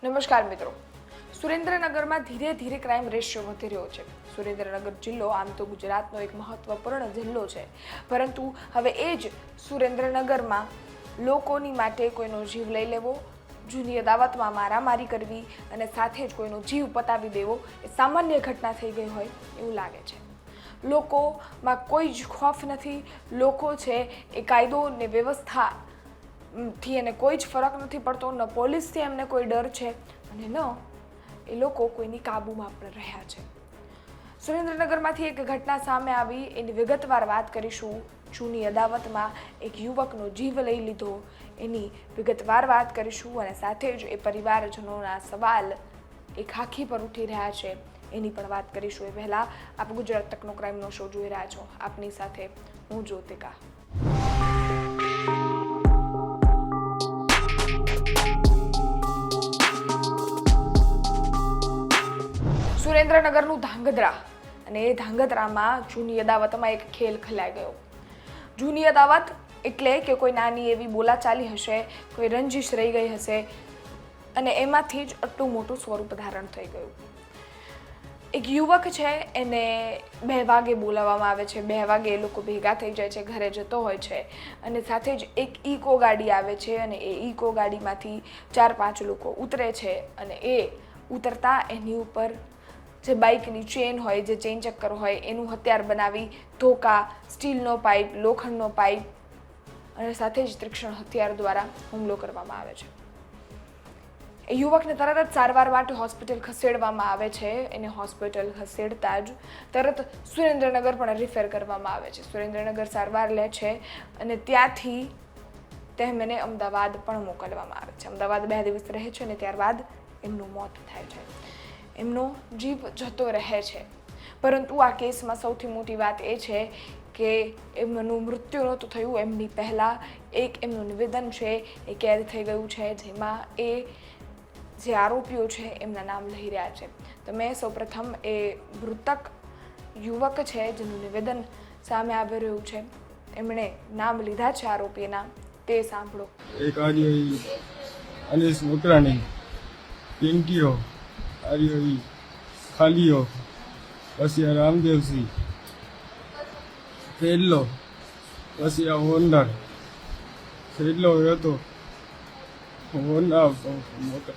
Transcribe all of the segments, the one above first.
નમસ્કાર મિત્રો। સુરેન્દ્રનગરમાં ધીરે ધીરે ક્રાઇમ રેશિયો વધી રહ્યો છે। સુરેન્દ્રનગર જિલ્લો આમ તો ગુજરાતનો એક મહત્વપૂર્ણ જિલ્લો છે, પરંતુ હવે એ જ સુરેન્દ્રનગરમાં લોકોની માટે કોઈનો જીવ લઈ લેવો, જૂની અદાવતમાં મારામારી કરવી અને સાથે જ કોઈનો જીવ પતાવી દેવો એ સામાન્ય ઘટના થઈ ગઈ હોય એવું લાગે છે। લોકોમાં કોઈ જ ખોફ નથી। લોકો છે એ કાયદો ને વ્યવસ્થા થી એને કોઈ જ ફરક નથી પડતો, ન પોલીસથી એમને કોઈ ડર છે અને ન એ લોકો કોઈની કાબૂમાં પણ રહ્યા છે। સુરેન્દ્રનગરમાંથી એક ઘટના સામે આવી, એની વિગતવાર વાત કરીશું। જૂની અદાવતમાં એક યુવકનો જીવ લઈ લીધો એની વિગતવાર વાત કરીશું અને સાથે જ એ પરિવારજનોના સવાલ એ ખાખી પર ઉઠી રહ્યા છે એની પણ વાત કરીશું। એ પહેલાં આપ ગુજરાત તકનો ક્રાઇમનો શો જોઈ રહ્યા છો। આપની સાથે હું જ્યોતિકા। સુરેન્દ્રનગરનું ધાંગધ્રા અને એ ધાંગધ્રામાં જૂની અદાવતમાં એક ખેલ ખેલાઈ ગયો। જૂની અદાવત એટલે કે કોઈ નાની એવી બોલાચાલી હશે, કોઈ રંજિશ રહી ગઈ હશે અને એમાંથી જ આટલું મોટું સ્વરૂપ ધારણ થઈ ગયું। એક યુવક છે, એને 2 વાગે બોલાવવામાં આવે છે। 2 વાગે એ લોકો ભેગા થઈ જાય છે, ઘરે જતો હોય છે અને સાથે જ એક ઇકો ગાડી આવે છે અને એ ઇકો ગાડીમાંથી 4-5 લોકો ઉતરે છે અને એ ઉતરતા એની ઉપર જે બાઇકની ચેન હોય, જે ચેન ચક્કર હોય એનું હથિયાર બનાવી ધોકા, સ્ટીલનો પાઇપ, લોખંડનો પાઇપ અને સાથે જ તીક્ષ્ણ હથિયાર દ્વારા હુમલો કરવામાં આવે છે। એ યુવકને તરત જ સારવાર માટે હોસ્પિટલ ખસેડવામાં આવે છે। એને હોસ્પિટલ ખસેડતા જ તરત સુરેન્દ્રનગર પણ રિફર કરવામાં આવે છે। સુરેન્દ્રનગર સારવાર લે છે અને ત્યાંથી તેમને અમદાવાદ પણ મોકલવામાં આવે છે। અમદાવાદ 2 દિવસ રહે છે અને ત્યારબાદ એમનું મોત થાય છે, એમનો જીવ જતો રહે છે। પરંતુ આ કેસમાં સૌથી મોટી વાત એ છે કે એમનું મૃત્યુ નહોતું થયું, એમની પહેલાં એક એમનું નિવેદન છે એ કેદ થઈ ગયું છે, જેમાં એ જે આરોપીઓ છે એમના નામ લઈ રહ્યા છે। તમે સૌપ્રથમ એ મૃતક યુવક છે જેનું નિવેદન સામે આવી રહ્યું છે, એમણે નામ લીધા છે આરોપીના, તે સાંભળો। એક આર્યો અનિશ મોકરાણી, પિંકીઓ, આર્યો ખાલીઓ, પછી આ રામદેવસિંહ, ફેરલો, પછી આ હોન્ડર ફેરલો હતો હોન્ડા મોટા।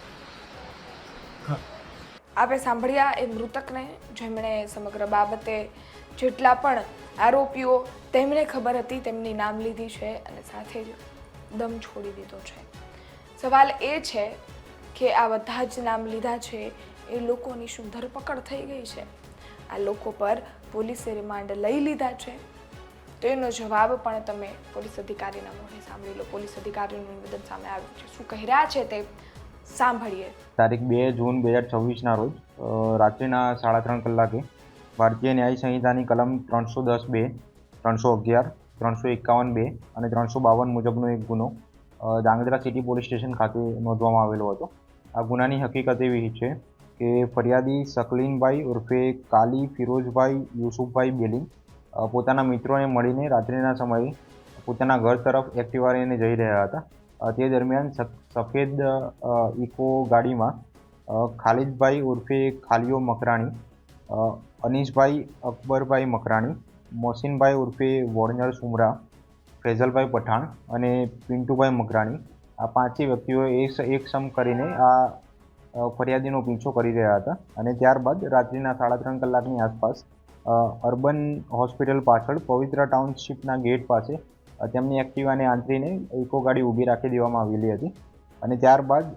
આપણે સાંભળ્યા એ મૃતકને, જેમણે સમગ્ર બાબતે જેટલા પણ આરોપીઓ તેમને ખબર હતી તેમની નામ લીધી છે અને સાથે જ દમ છોડી દીધો છે। સવાલ એ છે કે આ બધા જ નામ લીધા છે એ લોકોની શું ધરપકડ થઈ ગઈ છે? આ લોકો પર પોલીસે રિમાન્ડ લઈ લીધા છે? તો એનો જવાબ પણ તમે પોલીસ અધિકારીના મોઢે સાંભળી લો। પોલીસ અધિકારીનું નિવેદન સામે આવ્યું છે, શું કહી રહ્યા છે તે સાંભળીએ। તારીખ 2 જૂન 2024ના રોજ રાત્રિના 3:30 કલાકે ભારતીય ન્યાય સંહિતાની કલમ 310(2), 311, 351(2) અને 352 મુજબનો એક ગુનો ધાંગધ્રા સિટી પોલીસ સ્ટેશન ખાતે નોંધવામાં આવેલો હતો। આ ગુનાની હકીકત એવી છે કે ફરિયાદી શકલીનભાઈ ઉર્ફે કાલી ફિરોઝભાઈ યુસુફભાઈ બેલી પોતાના મિત્રોને મળીને રાત્રિના સમયે પોતાના ઘર તરફ એક્ટિવા લઈને જઈ રહ્યા હતા। તે દરમિયાન સફેદ ઇકો ગાડીમાં ખાલિદભાઈ ઉર્ફે ખાલીઓ મકરાણી, અનીશભાઈ અકબરભાઈ મકરાણી, મોહસિનભાઈ ઉર્ફે વોર્નર સુમરા, ફૈઝલભાઈ પઠાણ અને પિન્ટુભાઈ મકરાણી આ 5 વ્યક્તિઓ એકસમ કરીને આ ફરિયાદીનો પીછો કરી રહ્યા હતા અને ત્યારબાદ રાત્રિના 3:30 કલાકની આસપાસ અર્બન હોસ્પિટલ પાછળ પવિત્ર ટાઉનશીપના ગેટ પાસે તેમની એક્ટિવાને આંતરીને ઇકો ગાડી ઊભી રાખી દેવામાં આવેલી હતી અને ત્યારબાદ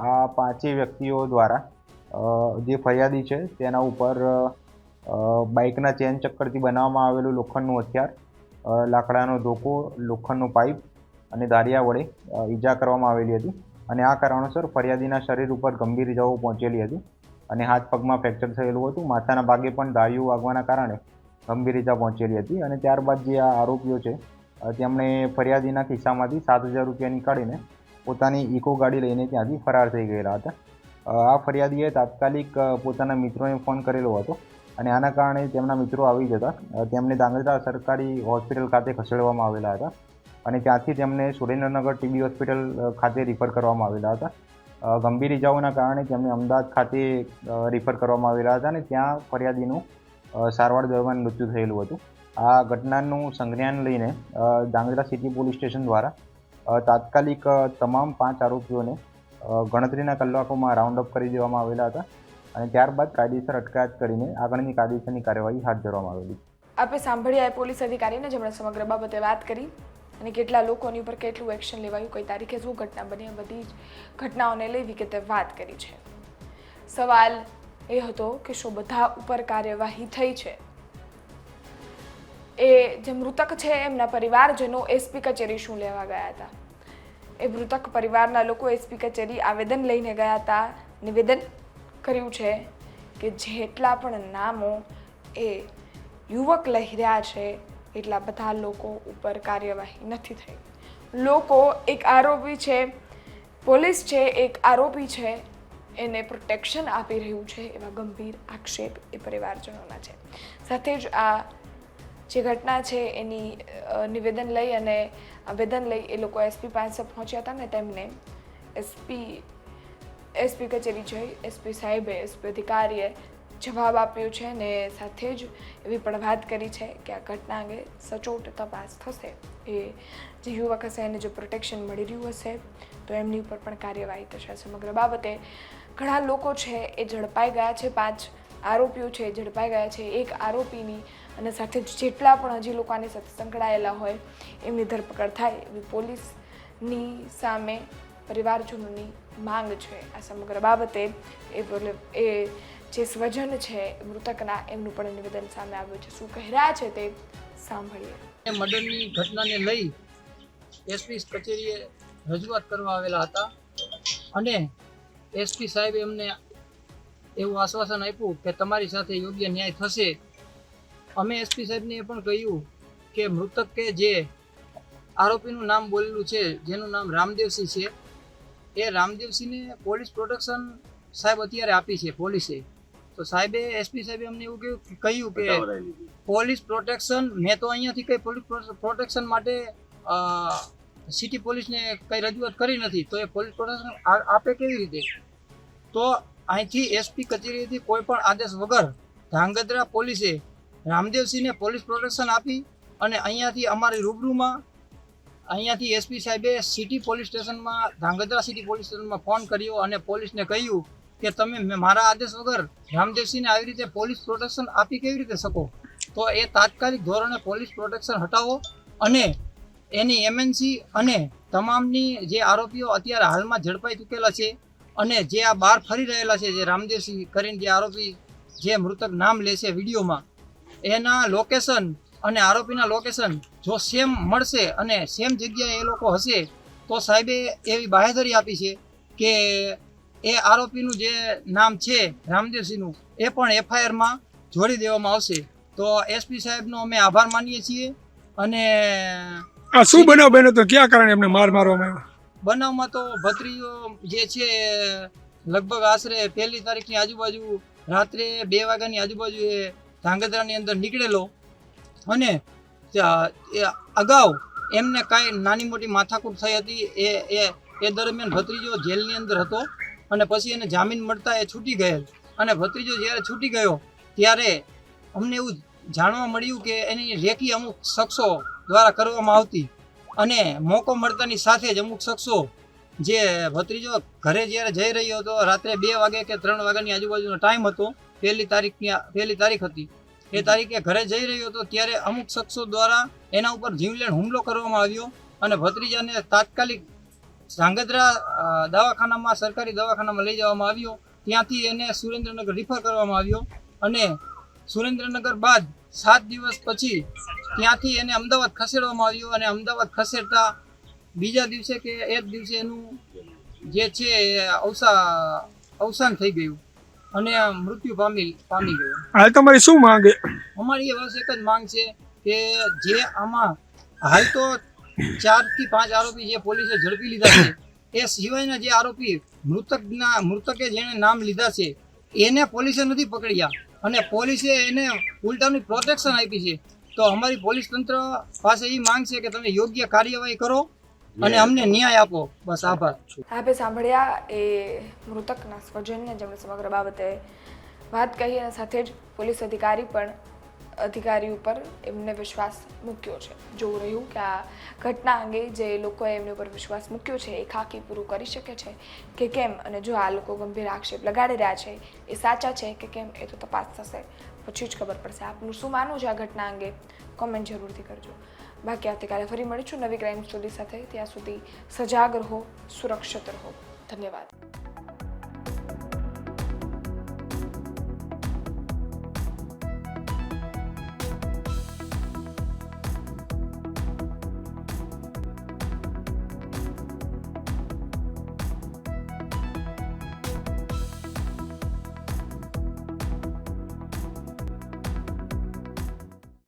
આ 5 વ્યક્તિઓ દ્વારા જે ફરિયાદી છે તેના ઉપર બાઇકના ચેન ચક્કરથી બનાવવામાં આવેલું લોખંડનું હથિયાર, લાકડાનો ધોકો, લોખંડનો પાઇપ અને દારિયા વડે ઈજા કરવામાં આવેલી હતી અને આ કારણોસર ફરિયાદીના શરીર ઉપર ગંભીર ઇજાઓ પહોંચેલી હતી અને હાથ પગમાં ફ્રેક્ચર થયેલું હતું। માથાના ભાગે પણ દાળીઓ વાગવાના કારણે ગંભીર ઇજા પહોંચેલી હતી અને ત્યારબાદ જે આ આરોપીઓ છે તેમણે ફરિયાદીના ખિસ્સામાંથી 7,000 રૂપિયા નીકાળીને પોતાની ઇકો ગાડી લઈને ત્યાંથી ફરાર થઈ ગયેલા હતા। આ ફરિયાદીએ તાત્કાલિક પોતાના મિત્રોને ફોન કરેલો હતો અને આના કારણે તેમના મિત્રો આવી જતા તેમને ધાંગધ્રા સરકારી હોસ્પિટલ ખાતે ખસેડવામાં આવેલા હતા અને ત્યાંથી તેમને સુરેન્દ્રનગર ટીબી હોસ્પિટલ ખાતે રિફર કરવામાં આવેલા હતા। ગંભીર ઇજાઓના કારણે તેમને અમદાવાદ ખાતે રિફર કરવામાં આવેલા હતા અને ત્યાં ફરિયાદીનું સારવાર દરમિયાન મૃત્યુ થયેલું હતું. આ ઘટનાનું સંજ્ઞાન લઈને ધાંગધ્રા સિટી પોલીસ સ્ટેશન દ્વારા તાત્કાલિક તમામ 5 આરોપીઓને ગણતરીના કલાકોમાં રાઉન્ડ અપ કરી દેવામાં આવેલા હતા અને ત્યારબાદ કાયદેસર અટકાયત કરીને આગળની કાયદેસરની કાર્યવાહી હાથ ધરવામાં આવેલી. આપણે સાંભળ્યા એ પોલીસ અધિકારીને જેમણે સમગ્ર બાબતે વાત કરી અને કેટલા લોકોની ઉપર કેટલું એક્શન લેવાયું, કઈ તારીખે શું ઘટના બની, બધી જ ઘટનાઓને લઈ વિગતે વાત કરી છે. સવાલ એ હતો કે શું બધા ઉપર કાર્યવાહી થઈ છે? એ જે મૃતક છે એમના પરિવારજનો એસપી કચેરી શું લેવા ગયા હતા? એ મૃતક પરિવારના લોકો એસપી કચેરી આવેદન લઈને ગયા હતા. નિવેદન કર્યું છે કે જેટલા પણ નામો એ યુવક લઈ રહ્યા છે એટલા બધા લોકો ઉપર કાર્યવાહી નથી થઈ. લોકો એક આરોપી છે, પોલીસ છે એક આરોપી છે, એને પ્રોટેક્શન આપી રહ્યું છે એવા ગંભીર આક્ષેપ એ પરિવારજનોના છે. સાથે જ આ જે ઘટના છે એની નિવેદન લઈ અને આવેદન લઈ એ લોકો એસપી પાસે પહોંચ્યા હતા ને તેમને એસપી કચેરી જઈ એસપી સાહેબે, એસપી અધિકારીએ જવાબ આપ્યો છે ને સાથે જ એવી પણ વાત કરી છે કે આ ઘટના અંગે સચોટ તપાસ થશે. એ જે યુવક હશે એને જો પ્રોટેક્શન મળી રહ્યું હશે તો એમની ઉપર પણ કાર્યવાહી થશે. સમગ્ર બાબતે ઘણા લોકો છે એ ઝડપાઈ ગયા છે, 5 આરોપીઓ છે એ ઝડપાઈ ગયા છે. એક આરોપીની અને સાથે જ જેટલા પણ હજી લોકો આની સાથે સંકળાયેલા હોય એમની ધરપકડ થાય એવી પોલીસની સામે પરિવારજનોની માંગ છે. આ સમગ્ર બાબતે એ જે સ્વજન છે મૃતકના એમનું પણ નિવેદન સામે આવ્યું છે. શું કહી રહ્યા છે તે સાંભળીએ. મર્ડરની ઘટનાને લઈ એસપી કચેરીએ રજૂઆત કરવા આવેલા હતા અને એસપી સાહેબે અમને એવું આશ્વાસન આપ્યું કે તમારી સાથે યોગ્ય ન્યાય થશે. અમે એસપી સાહેબને એ પણ કહ્યું કે મૃતક કે જે આરોપીનું નામ બોલેલું છે, જેનું નામ રામદેવસિંહ છે, એ રામદેવસિંહને પોલીસ પ્રોટેક્શન સાહેબ અત્યારે આપી છે પોલીસે. તો સાહેબે એસપી સાહેબે અમને એવું કહ્યું કે પોલીસ પ્રોટેક્શન મેં તો અહીંયાથી કંઈ પોલીસ પ્રોટેક્શન માટે સિટી પોલીસને કંઈ રજૂઆત કરી નથી, તો એ પોલીસ પ્રોટેક્શન આપે કેવી રીતે? તો અહીંથી એસપી કચેરીથી કોઈ પણ આદેશ વગર ધાંગધ્રા પોલીસે રામદેવસિંહને પોલીસ પ્રોટેક્શન આપી અને અહીંયાથી અમારી રૂબરૂમાં અહીંયાથી એસપી સાહેબે સિટી પોલીસ સ્ટેશનમાં ધાંગધ્રા સિટી પોલીસ સ્ટેશનમાં ફોન કર્યો અને પોલીસને કહ્યું કે તમે મારા આદેશ વગર રામદેવસિંહને આવી રીતે પોલીસ પ્રોટેક્શન આપી કેવી રીતે શકો? તો એ તાત્કાલિક ધોરણે પોલીસ પ્રોટેક્શન હટાવો અને એની એમએનસી અને તમામની જે આરોપીઓ અત્યારે હાલમાં ઝડપાઈ ચૂકેલા છે અને જે આ બહાર ફરી રહેલા છે, જે રામદેવસિંહ કરીને જે આરોપી જે મૃતક નામ લે છે વિડીયોમાં, એના લોકેશન અને આરોપીના લોકેશન જો સેમ મળશે અને સેમ જગ્યાએ એ લોકો હશે તો સાહેબે એવી બાહેધરી આપી છે કે એ આરોપીનું જે નામ છે રામદેવસિંહનું એ પણ એફઆઈઆરમાં જોડી દેવામાં આવશે. તો એસપી સાહેબનો અમે આભાર માનીએ છીએ. અને આ શું બનાવ બન્યો તો કયા કારણે એમને મારવામાં આવ્યો? બનાવમાં તો ભત્રીજો જે છે લગભગ આશરે 1 તારીખની આજુબાજુ રાત્રે 2 વાગ્યાની આજુબાજુ એ ધાંગધ્રાની અંદર નીકળેલો અને અગાઉ એમને કાંઈ નાની મોટી માથાકૂટ થઈ હતી. એ દરમિયાન ભત્રીજો જેલની અંદર હતો અને પછી એને જામીન મળતા એ છૂટી ગયેલ અને ભત્રીજો જ્યારે છૂટી ગયો ત્યારે અમને એવું જાણવા મળ્યું કે એની રેકી અમુક શખ્સો દ્વારા કરવામાં આવતી અને મોકો મળતાની સાથે જ અમુક શખ્સો જે ભત્રીજો ઘરે જ્યારે જઈ રહ્યો હતો, રાત્રે 2 વાગે કે 3 વાગ્યાની આજુબાજુનો ટાઈમ હતો, 1 તારીખ હતી, એ તારીખે ઘરે જઈ રહ્યો હતો ત્યારે અમુક શખ્સો દ્વારા એના ઉપર જીવલેણ હુમલો કરવામાં આવ્યો અને ભત્રીજાને તાત્કાલિક ધાંગધ્રા દવાખાનામાં, સરકારી દવાખાનામાં લઈ જવામાં આવ્યો. ત્યાંથી એને સુરેન્દ્રનગર રિફર કરવામાં આવ્યો અને સુરેન્દ્રનગર બાદ 7 દિવસ પછી ત્યાંથી એને અમદાવાદ ખસેડવામાં આવ્યો અને અમદાવાદ ખસેડતા બીજા દિવસે કે એક દિવસે એનું જે છે અવસાન થઈ ગયું અને મૃત્યુ પામી ગયો. હાલ તમારી શું માંગે? અમારી બસ એક જ માંગ છે કે જે આમાં હાલ તો 4 થી 5 આરોપી જે પોલીસે ઝડપી લીધા છે, એ સિવાયના જે આરોપી મૃતકે જેણે નામ લીધા છે એને પોલીસે નથી પકડ્યા અને પોલીસે એને ઉલટાની પ્રોટેક્શન આપી છે. તો અમારી પોલીસ તંત્ર પાસે એ માંગ છે કે તમે યોગ્ય કાર્યવાહી કરો અને અમને ન્યાય આપો. બસ આભાર. આપે સાંભળ્યા એ મૃતકના સ્વજનને જેમણે સમગ્ર બાબતે વાત કહી અને સાથે જ પોલીસ અધિકારી ઉપર એમને વિશ્વાસ મૂક્યો છે. જોવું રહ્યું કે આ ઘટના અંગે જે લોકોએ એમની ઉપર વિશ્વાસ મૂક્યો છે એ ખાકી પૂરું કરી શકે છે કે કેમ, અને જો આ લોકો ગંભીર આક્ષેપ લગાડી રહ્યા છે એ સાચા છે કે કેમ એ તો તપાસ થશે પછી જ ખબર પડશે. આપનું શું માનવું છે આ ઘટના અંગે કોમેન્ટ જરૂરથી કરજો. બાકી આવતીકાલે ફરી મળીશું નવી ક્રાઇમ સ્ટોરી સાથે. ત્યાં સુધી સજાગ રહો, સુરક્ષિત રહો. ધન્યવાદ.